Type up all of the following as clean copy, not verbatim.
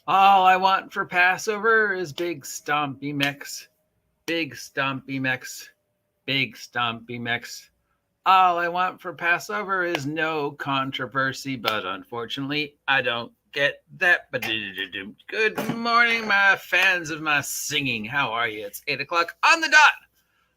All I want for Passover is big stompy mechs. Big stompy mechs. Big stompy mechs. All I want for Passover is no controversy, but unfortunately, I don't get that. Good morning, my fans of my singing. How are you? It's 8 o'clock on the dot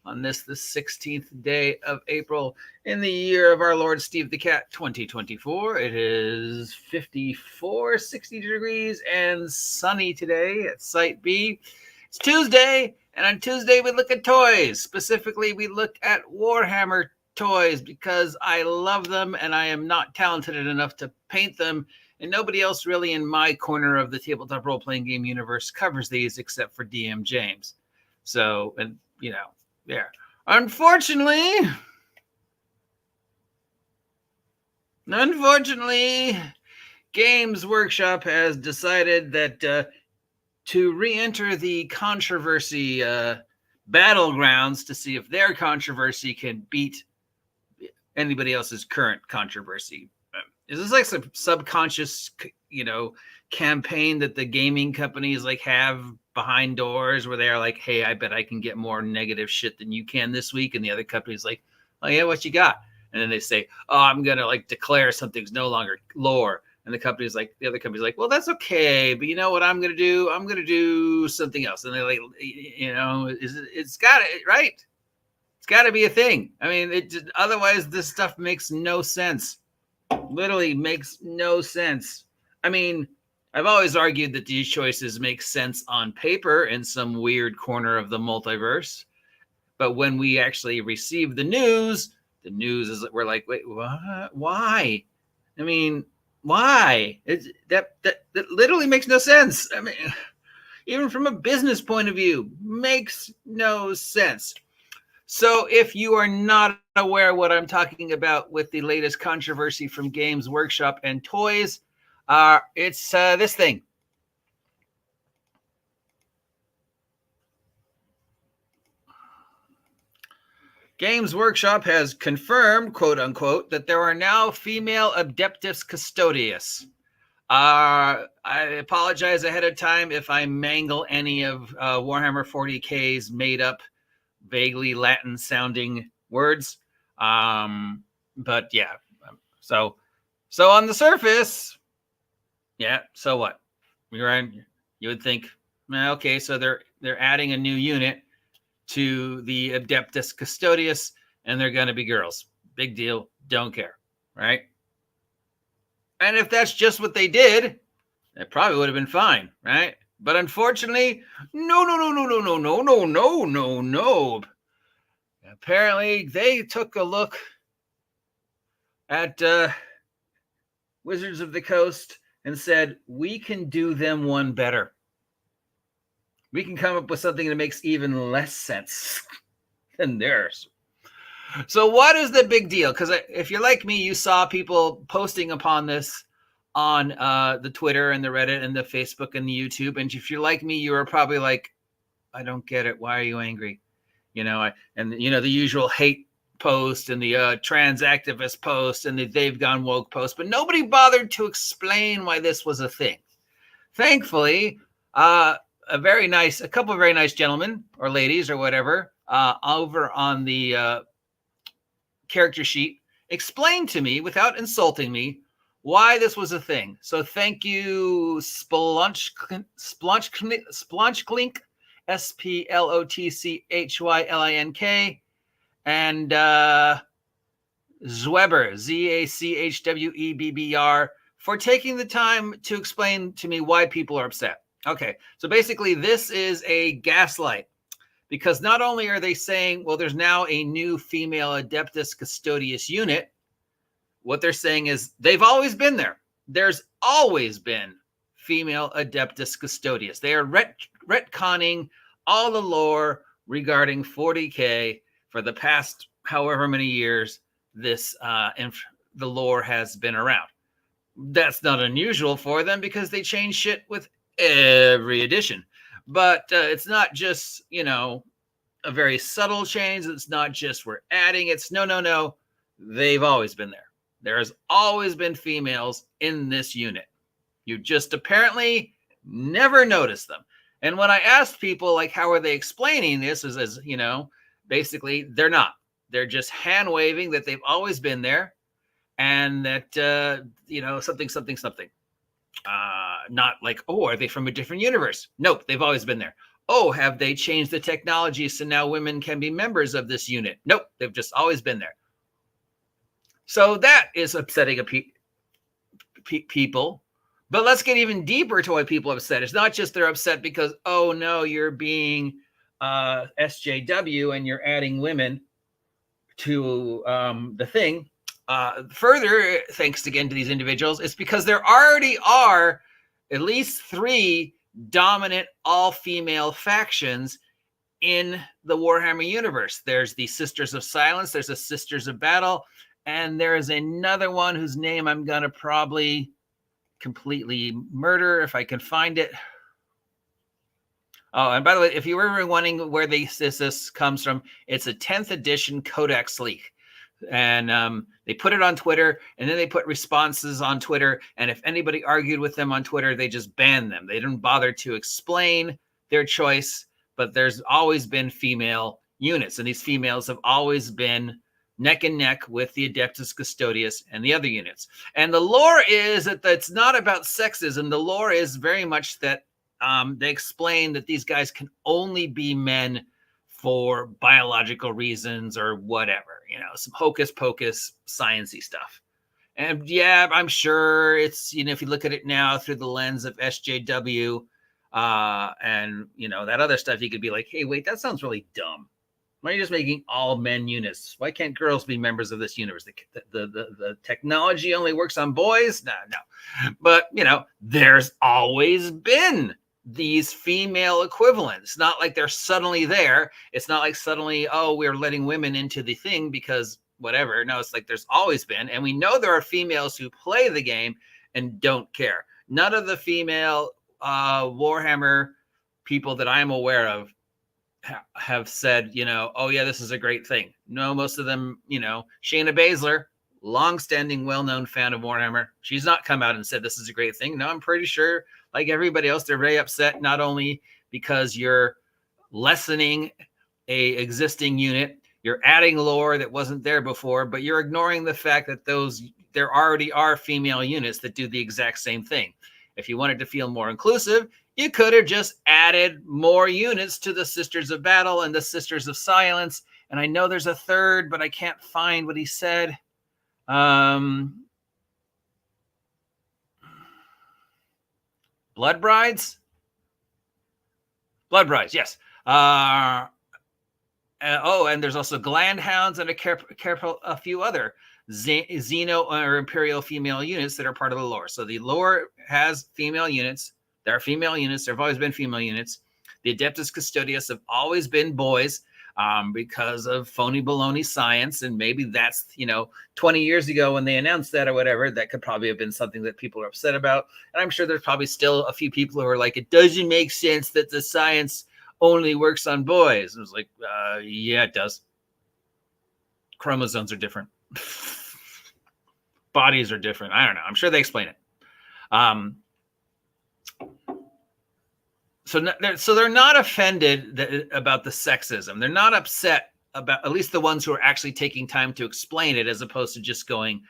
on this, the 16th day of April in the year of our Lord Steve the Cat 2024. It is 54, 60 degrees and sunny today at Site B. It's Tuesday, and on Tuesday we look at toys. Specifically, we look at Warhammer toys because I love them and I am not talented enough to paint them. And nobody else really in my corner of the tabletop role-playing game universe covers these except for DM James. So, and you know, there. Unfortunately, Games Workshop has decided that to re-enter the controversy battlegrounds to see if their controversy can beat anybody else's current controversy. Is this like some subconscious, campaign that the gaming companies like have behind doors where they're like, hey, I bet I can get more negative shit than you can this week, and the other company's like, oh yeah, what you got? And then they say, oh, I'm gonna like declare something's no longer lore, and the other company's like, well, that's okay, but you know what I'm gonna do? I'm gonna do something else. And they're like, it's got it right. It's got to be a thing. I mean, otherwise this stuff makes no sense. Literally makes no sense. I mean, I've always argued that these choices make sense on paper in some weird corner of the multiverse. But when we actually receive the news is that we're like, wait, what? Why? I mean, why? That literally makes no sense. I mean, even from a business point of view, makes no sense. So if you are not aware what I'm talking about with the latest controversy from Games Workshop and toys, it's this thing. Games Workshop has confirmed, quote unquote, that there are now female Adeptus Custodes. I apologize ahead of time if I mangle any of Warhammer 40k's made up, vaguely Latin sounding words. But yeah, so on the surface, yeah, so what? You would think, okay, so they're adding a new unit to the Adeptus Custodes, and they're going to be girls. Big deal. Don't care, right? And if that's just what they did, it probably would have been fine, right? But unfortunately, no. Apparently, they took a look at Wizards of the Coast and said, we can do them one better. We can come up with something that makes even less sense than theirs. So what is the big deal? Because if you're like me, you saw people posting upon this on the Twitter and the Reddit and the Facebook and the YouTube. And if you're like me, you are probably like, I don't get it. Why are you angry? The usual hate post and the trans activist post and the they've gone woke post, but nobody bothered to explain why this was a thing. Thankfully, a couple of very nice gentlemen or ladies or whatever over on the character sheet explained to me without insulting me why this was a thing. So thank you, Splunchclink, SPLOTCHYLINK, and Zweber, ZACHWEBBR, for taking the time to explain to me why people are upset. Okay, so basically this is a gaslight, because not only are they saying, well, there's now a new female Adeptus Custodes unit, what they're saying is they've always been there. There's always been female Adeptus Custodes. They are retconning all the lore regarding 40k for the past however many years the lore has been around. That's not unusual for them because they change shit with every edition. But it's not just, a very subtle change. It's not just we're adding. It's no. They've always been there. There's always been females in this unit. You just apparently Never noticed them. And when I asked people, like, how are they explaining this, is as, basically they're not. They're just hand waving that they've always been there, and that, something, something, something. Not like, oh, are they from a different universe? Nope, they've always been there. Oh, have they changed the technology so now women can be members of this unit? Nope, they've just always been there. So that is upsetting people. But let's get even deeper to why people are upset. It's not just they're upset because, oh no, you're being SJW and you're adding women to the thing. Further, thanks again to these individuals, it's because there already are at least 3 dominant all-female factions in the Warhammer universe. There's the Sisters of Silence, there's the Sisters of Battle, and there is another one whose name I'm going to probably completely murder if I can find it. Oh, and by the way, if you were wondering where this comes from, it's a 10th edition Codex leak. And they put it on Twitter, and then they put responses on Twitter. And if anybody argued with them on Twitter, they just banned them. They didn't bother to explain their choice, but there's always been female units. And these females have always been neck and neck with the Adeptus Custodes and the other units. And the lore is that it's not about sexism. The lore is very much that they explain that these guys can only be men for biological reasons or whatever, some hocus pocus sciencey stuff. And yeah, I'm sure it's, if you look at it now through the lens of SJW and, that other stuff, you could be like, hey, wait, that sounds really dumb. Why are you just making all men units? Why can't girls be members of this universe? The technology only works on boys? No. But, there's always been these female equivalents. It's not like they're suddenly there. It's not like suddenly, oh, we're letting women into the thing because whatever. No, it's like there's always been. And we know there are females who play the game and don't care. None of the female Warhammer people that I'm aware of have said, oh yeah, this is a great thing. No, most of them, Shayna Baszler, long-standing, well-known fan of Warhammer, she's not come out and said this is a great thing. No, I'm pretty sure, like everybody else, they're very upset, not only because you're lessening a existing unit, you're adding lore that wasn't there before, but you're ignoring the fact that there already are female units that do the exact same thing. If you wanted to feel more inclusive, you could have just added more units to the Sisters of Battle and the Sisters of Silence. And I know there's a third, but I can't find what he said. Blood Brides? Blood Brides, yes. And there's also Gland Hounds and a few other Xeno or Imperial female units that are part of the lore. So the lore has female units. There are female units. There have always been female units. The Adeptus Custodes have always been boys because of phony baloney science. And maybe that's, 20 years ago when they announced that or whatever, that could probably have been something that people are upset about. And I'm sure there's probably still a few people who are like, it doesn't make sense that the science only works on boys. And it was like, yeah, it does. Chromosomes are different. Bodies are different. I don't know. I'm sure they explain it. So they're not offended about the sexism. They're not upset about, at least the ones who are actually taking time to explain it, as opposed to just going,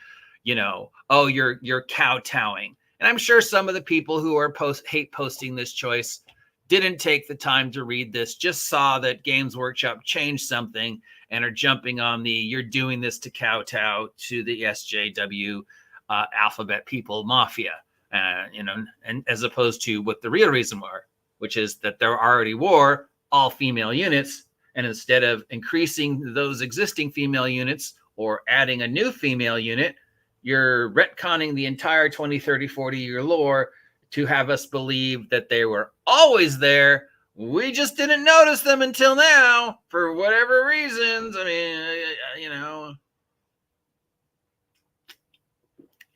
oh, you're kowtowing. And I'm sure some of the people who are hate posting this choice didn't take the time to read this, just saw that Games Workshop changed something and are jumping on the, you're doing this to kowtow to the SJW alphabet people mafia, and as opposed to what the real reason were, which is that there already were all female units. And instead of increasing those existing female units or adding a new female unit, you're retconning the entire 20, 30, 40-year lore to have us believe that they were always there. We just didn't notice them until now for whatever reasons. I mean,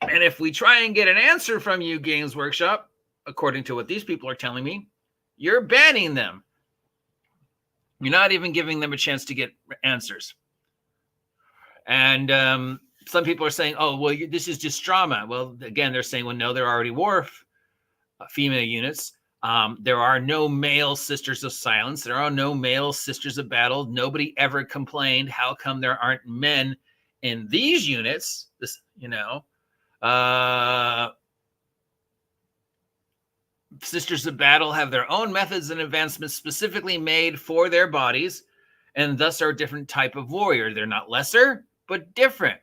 And if we try and get an answer from you, Games Workshop, according to what these people are telling me, you're banning them. You're not even giving them a chance to get answers. And some people are saying, oh, well, this is just drama. Well, again, they're saying, well, no, there already were female units. There are no male Sisters of Silence. There are no male Sisters of Battle. Nobody ever complained, how come there aren't men in these units? This, Sisters of Battle have their own methods and advancements specifically made for their bodies, and thus are a different type of warrior. They're not lesser, but different.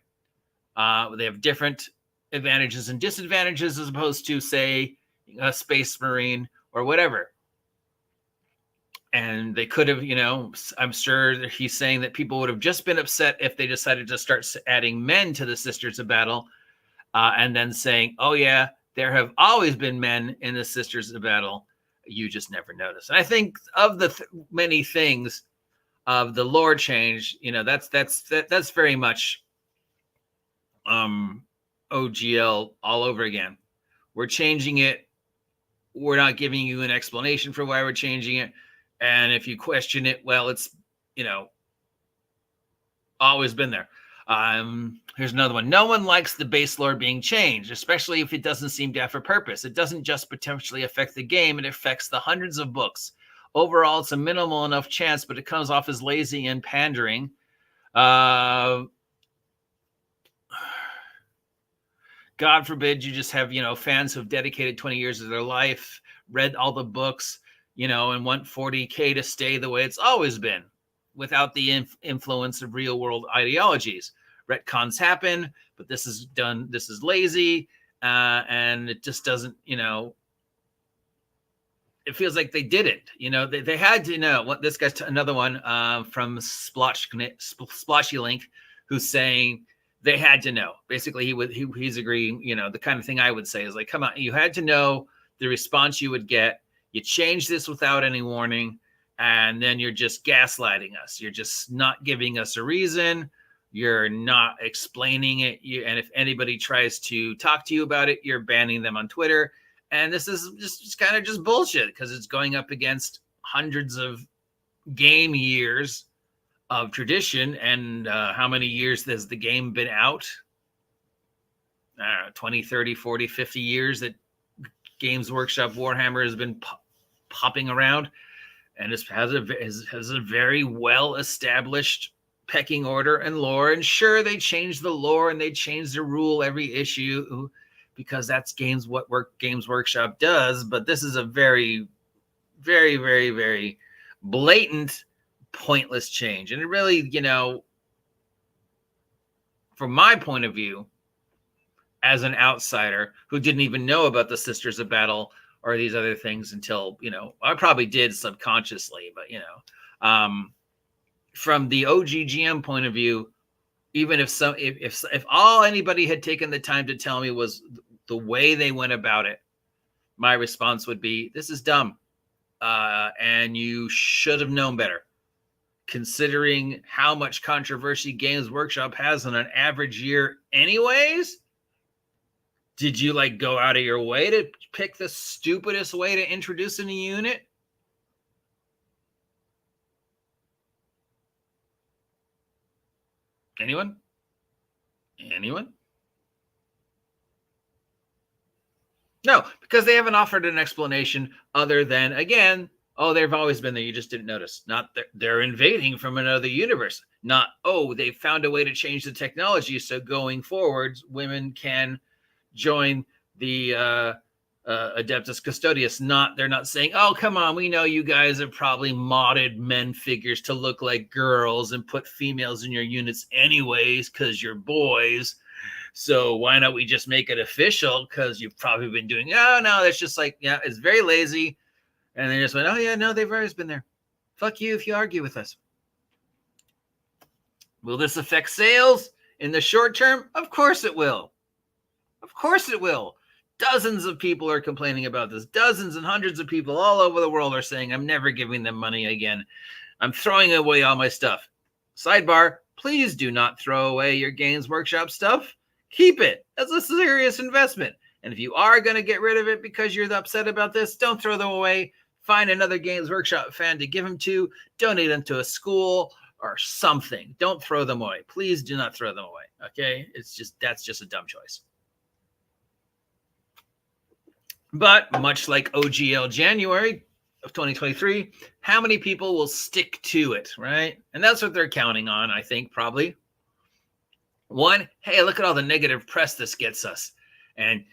They have different advantages and disadvantages as opposed to, say, a Space Marine or whatever. And they could have, I'm sure he's saying that people would have just been upset if they decided to start adding men to the Sisters of Battle, and then saying, oh yeah, there have always been men in the Sisters of Battle. You just never noticed. And I think of the many things of the lore change, that's very much OGL all over again. We're changing it. We're not giving you an explanation for why we're changing it. And if you question it, well, it's, always been there. Here's another one. No one likes the base lore being changed, especially if it doesn't seem to have a purpose. It doesn't just potentially affect the game, it affects the hundreds of books. Overall, it's a minimal enough chance, but it comes off as lazy and pandering. God forbid you just have, fans who've dedicated 20 years of their life, read all the books, and want 40k to stay the way it's always been without the influence of real world ideologies. Retcons happen, but this is lazy, and it just doesn't, it feels like they didn't, they had to know what this guy's another one from Splotchy Link, who's saying they had to know. Basically, he's agreeing, the kind of thing I would say is like, come on, you had to know the response you would get. You change this without any warning, and then you're just gaslighting us. You're just not giving us a reason. You're not explaining it. And if anybody tries to talk to you about it, you're banning them on Twitter. And this is just kind of just bullshit, because it's going up against hundreds of game years of tradition. And how many years has the game been out? I don't know, 20, 30, 40, 50 years that Games Workshop Warhammer has been popping around, and it has a very well established pecking order and lore. And sure, they change the lore and they change the rule every issue because that's Games Workshop does. But this is a very, very, very, very blatant, pointless change. And it really, from my point of view, as an outsider who didn't even know about the Sisters of Battle or these other things until, I probably did subconsciously, but, from the OGGM point of view, even if all anybody had taken the time to tell me was the way they went about it, my response would be, this is dumb. And you should have known better, considering how much controversy Games Workshop has on an average year anyways. Did you go out of your way to pick the stupidest way to introduce a new unit? Anyone? No, because they haven't offered an explanation other than, again, oh, they've always been there. You just didn't notice. Not they're invading from another universe. Not, oh, they found a way to change the technology so going forwards, women can join the Adeptus Custodes. They're not saying, oh, come on, we know you guys have probably modded men figures to look like girls and put females in your units anyways because you're boys. So why not we just make it official, because you've probably been doing, no, that's just it's very lazy. And they just went, oh yeah, no, they've always been there. Fuck you if you argue with us. Will this affect sales in the short term? Of course it will. Of course it will. Dozens of people are complaining about this. Dozens and hundreds of people all over the world are saying, I'm never giving them money again. I'm throwing away all my stuff. Sidebar, please do not throw away your Games Workshop stuff. Keep it as a serious investment. And if you are going to get rid of it because you're upset about this, don't throw them away. Find another Games Workshop fan to give them to. Donate them to a school or something. Don't throw them away. Please do not throw them away. Okay? That's just a dumb choice. But much like OGL January of 2023, how many people will stick to it, right? And that's what they're counting on, I think, probably. One, hey, look at all the negative press this gets us. And,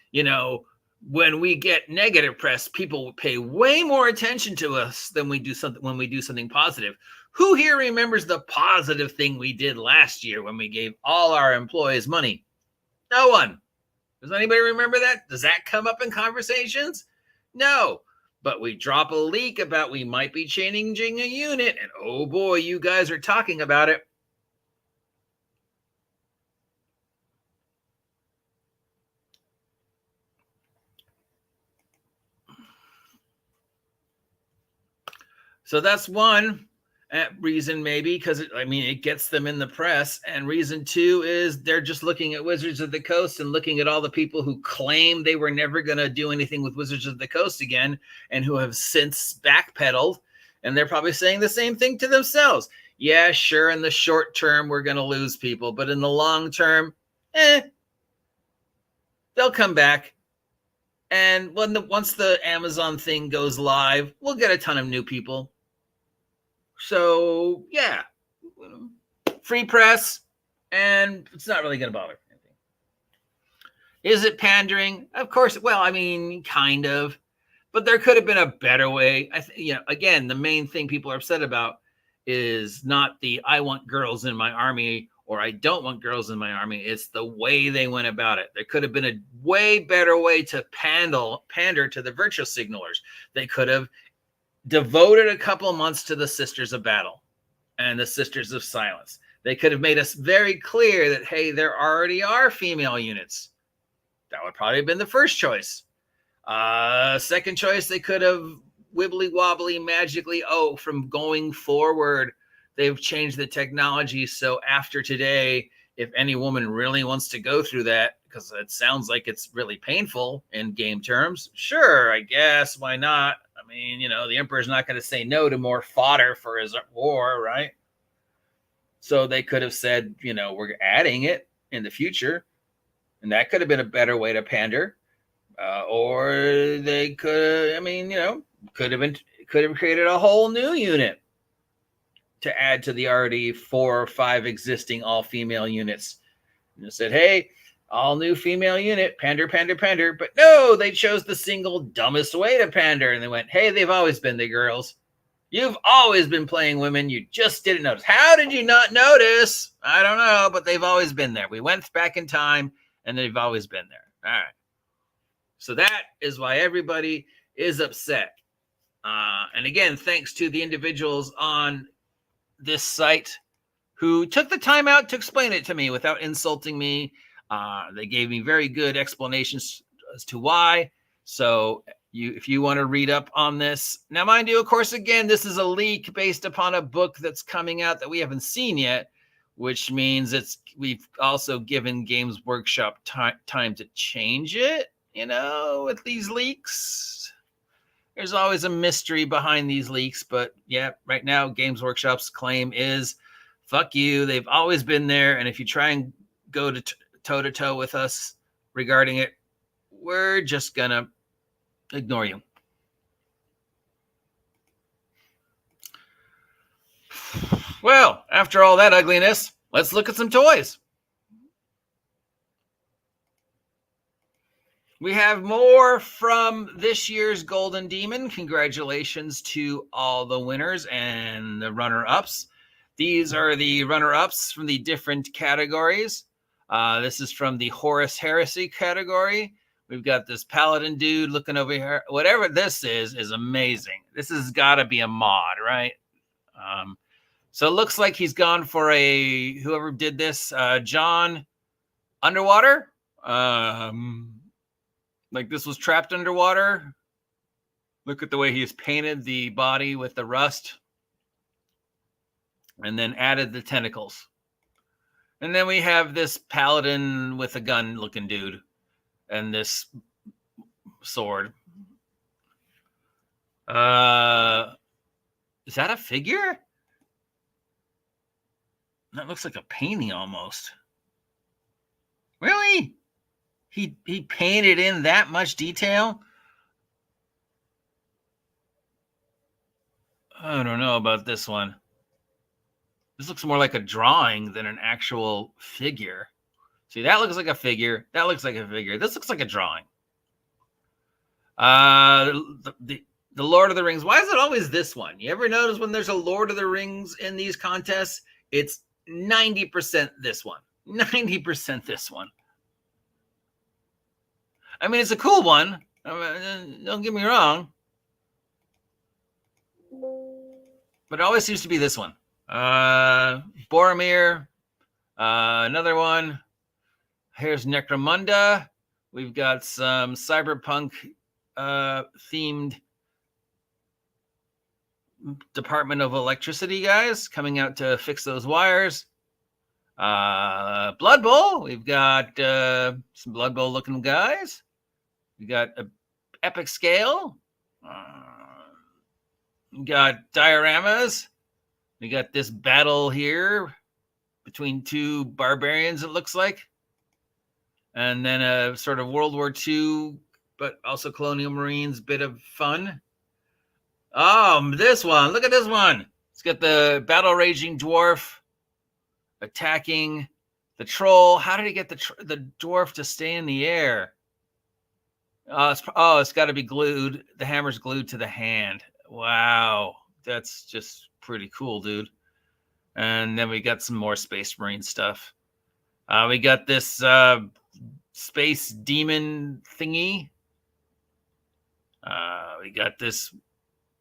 when we get negative press, people pay way more attention to us than we do something when we do something positive. Who here remembers the positive thing we did last year when we gave all our employees money? No one. Does anybody remember that? Does that come up in conversations? No. But we drop a leak about we might be changing a unit, and oh boy, you guys are talking about it. So that's one reason, maybe, because it gets them in the press. And reason two is they're just looking at Wizards of the Coast and looking at all the people who claim they were never going to do anything with Wizards of the Coast again and who have since backpedaled. And they're probably saying the same thing to themselves. Yeah, sure, in the short term, we're going to lose people. But in the long term, they'll come back. And once the Amazon thing goes live, we'll get a ton of new people. So, yeah, free press, and it's not really going to bother anything. Is it pandering? Of course. Well, kind of. But there could have been a better way. Again, the main thing people are upset about is not the I want girls in my army or I don't want girls in my army. It's the way they went about it. There could have been a way better way to pander to the virtue signalers. They could have devoted a couple months to the Sisters of Battle and the Sisters of Silence. They could have made us very clear that, hey, there already are female units. That would probably have been the first choice. Second choice, they could have wibbly wobbly magically, from going forward, they've changed the technology. So after today, if any woman really wants to go through that, because it sounds like it's really painful in game terms, sure, I guess, why not? The Emperor's not going to say no to more fodder for his war, right? So they could have said, we're adding it in the future. And that could have been a better way to pander. Or they could have created a whole new unit to add to the already 4 or 5 existing all-female units. And said, hey, all new female unit, pander. But no, they chose the single dumbest way to pander. And they went, hey, they've always been the girls. You've always been playing women. You just didn't notice. How did you not notice? I don't know, but they've always been there. We went back in time, and they've always been there. All right. So that is why everybody is upset. And again, thanks to the individuals on this site who took the time out to explain it to me without insulting me. They gave me very good explanations as to why. So if you want to read up on this. Now, mind you, of course, again, this is a leak based upon a book that's coming out that we haven't seen yet, which means we've also given Games Workshop time to change it, with these leaks. There's always a mystery behind these leaks, but yeah, right now, Games Workshop's claim is, fuck you, they've always been there, and if you try and go to toe-to-toe with us regarding it, we're just gonna ignore you. Well, after all that ugliness, let's look at some toys. We have more from this year's Golden Demon. Congratulations to all the winners and the runner-ups. These are the runner-ups from the different categories. This is from the Horus Heresy category. We've got this paladin dude looking over here. Whatever this is amazing. This has got to be a mod, right? So it looks like he's gone for whoever did this, John Underwater. Like this was trapped underwater. Look at the way he's painted the body with the rust. And then added the tentacles. And then we have this paladin with a gun looking dude. And this sword. Is that a figure? That looks like a painting almost. Really? He painted in that much detail? I don't know about this one. This looks more like a drawing than an actual figure. See, that looks like a figure. That looks like a figure. This looks like a drawing. The Lord of the Rings. Why is it always this one? You ever notice when there's a Lord of the Rings in these contests, it's 90% this one. 90% this one. I mean, it's a cool one. Don't get me wrong. But it always seems to be this one. Boromir. Another one. Here's Necromunda. We've got some cyberpunk themed Department of Electricity guys coming out to fix those wires. Blood Bowl. We've got some Blood Bowl looking guys. We got a epic scale. We got dioramas. We got this battle here between two barbarians, it looks like. And then a sort of World War II, but also Colonial Marines bit of fun. Oh, this one. Look at this one. It's got the battle raging dwarf attacking the troll. How did he get the dwarf to stay in the air? It's got to be glued. The hammer's glued to the hand. Wow. That's just pretty cool, dude. And then we got some more Space Marine stuff. We got this space demon thingy. We got this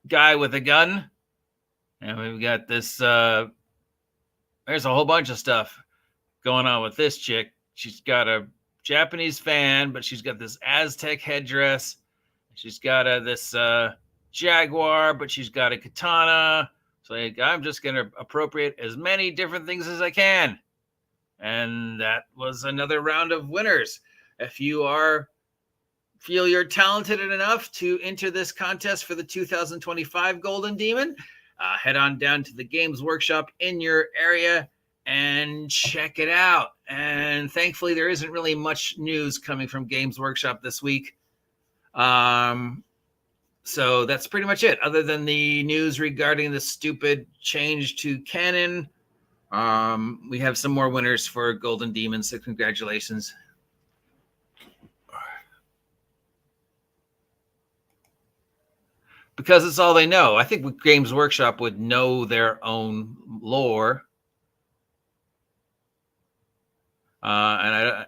guy with a gun. And we've got this... there's a whole bunch of stuff going on with this chick. She's got a Japanese fan, but she's got this Aztec headdress. She's got this jaguar, but she's got a katana. So I'm just going to appropriate as many different things as I can. And that was another round of winners. If you feel you're talented enough to enter this contest for the 2025 Golden Demon, head on down to the Games Workshop in your area and check it out. And thankfully, there isn't really much news coming from Games Workshop this week. So that's pretty much it. Other than the news regarding the stupid change to canon, we have some more winners for Golden Demon, so congratulations. Because it's all they know. I think Games Workshop would know their own lore. And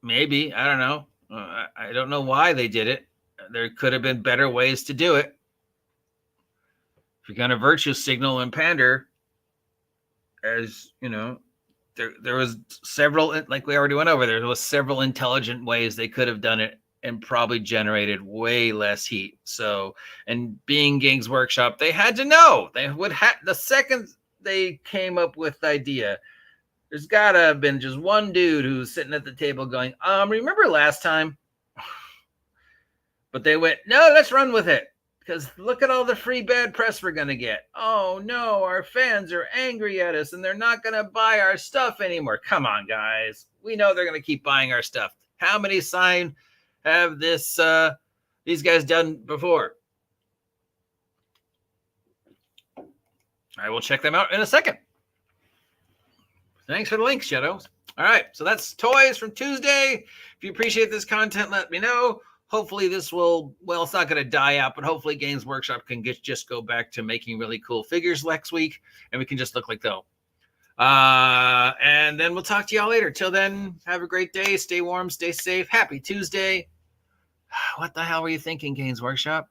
maybe, I don't know. I don't know why they did it. There could have been better ways to do it. If you're going to virtue signal and pander, as you know, there was several, like we already went over, there was several intelligent ways they could have done it and probably generated way less heat. So, and being Games Workshop, they had to know. They would have, the second they came up with the idea, there's got to have been just one dude who's sitting at the table going, remember last time? But they went, no, let's run with it. Because look at all the free bad press we're going to get. Oh, no, our fans are angry at us and they're not going to buy our stuff anymore. Come on, guys. We know they're going to keep buying our stuff. How many sign have these guys done before? I will check them out in a second. Thanks for the link, Shadows. All right, so that's toys from Tuesday. If you appreciate this content, let me know. Hopefully this will, well, it's not going to die out, but hopefully Games Workshop can just go back to making really cool figures next week, and we can just look like though. And then we'll talk to y'all later. Till then, have a great day. Stay warm, stay safe. Happy Tuesday. What the hell were you thinking, Games Workshop?